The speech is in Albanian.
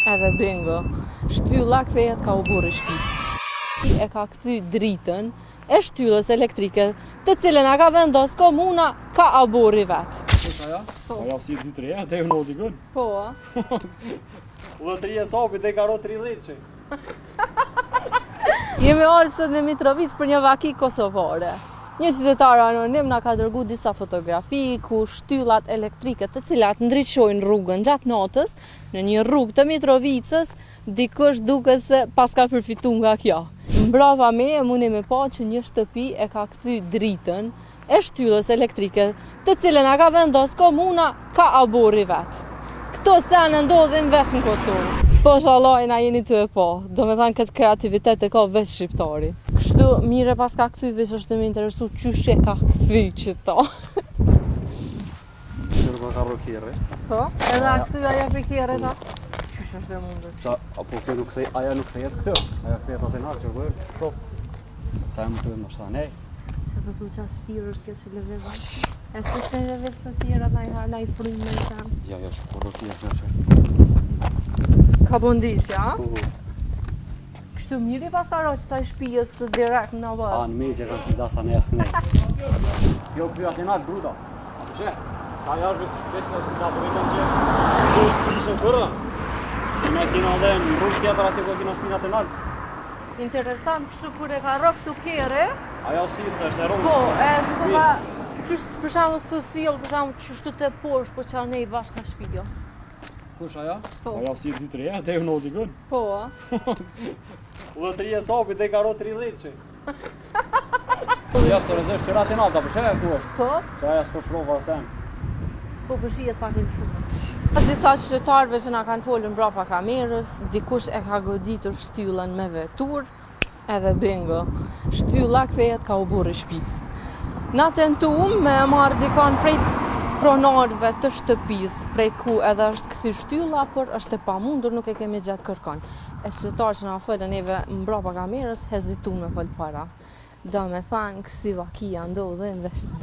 Edhe bingo. Shtylla kthehet ka u burri shtëpis. E ka kthy dritën e shtyllës elektrike, të cilën a ka vendos komuna ka aburri vet. Aja si 2-3 herë, te në odigën. Po. Udhëtëria e sapit e ka ro 30 që. Jemi ardhur në Mitrovic për një vaki kosovare. Një qytetar anonim na ka dërguar disa fotografi ku shtyllat elektrike të cilat ndriçojnë rrugën gjatë natës në një rrugë të Mitrovicës, dikush duket se pas ka përfituar nga kjo. Mbrapa me mundi me pa që një shtëpi e ka kthy dritën e shtyllës elektrike, të cilën a ka vendos komuna ka aburri vet. Këto sene ndodhin veç në Kosovë. Po shallaj na jeni të e po, do me thanë këtë kreativitet e ka veç shqiptari. Kështu mire pas ka kthy veç është të me interesu qysh e ka kthy qëto. Qërë ka ro kjerë. Po, edhe a kthy aja për kjerë ta? Qysh është e mundur? Apo kjo nuk thej, aja nuk thejet këtë. Aja thejet atë narë që bërë. Po. Sa e më të më shta nej. Se të thu qa shpirë është kjo që levez. E që të levez të tjera na i frymë me i samë. Ja, që po ro kjerë që. Ka bondish, ja? Kështu miri pas të arro që sa i shpijës këtë direkt në vërë. A, në megje kanë që dasa në jesë nej. Jo, kjo atë nalë bruta. A të që? Ka jarë vështë të da përveton që do së të ishën kërë. Si me kina dhe në rrugë tjetër atë ko kina shpinat e nalë. Interesant, kështu kur e ka rëk të kere. Aja o si të është e rrugë. Po, e të ka... Qështë për shamë social, për shamë qështu të poshtë, po që ne i bashkë ka shpijo. Kush aja? Po. Aja si 2-3 herë, te në odigën. Po, Udhëtëria e sapit e ka ro 30 që. Ja së rëzësh që ratin alta, për shë e ku është? po, Që aja s'ko shrova sen. po përshijet pak e shumë. Pas disa qytetarëve që na kanë folur mbrapa kamerës, dikush e ka goditur shtyllën me vetur, edhe bingo. Shtylla kthehet ka u burri shtëpis. Na tentuam me marrë dikon prej pronarëve të shtëpisë, prej ku edhe është kthy shtylla, por është e pamundur, nuk e kemi gjatë kërkon. E qytetarë që na folën neve mbrapa kamerës hezituan me fol para. Do me thanë kësi vakia ndodhen veç të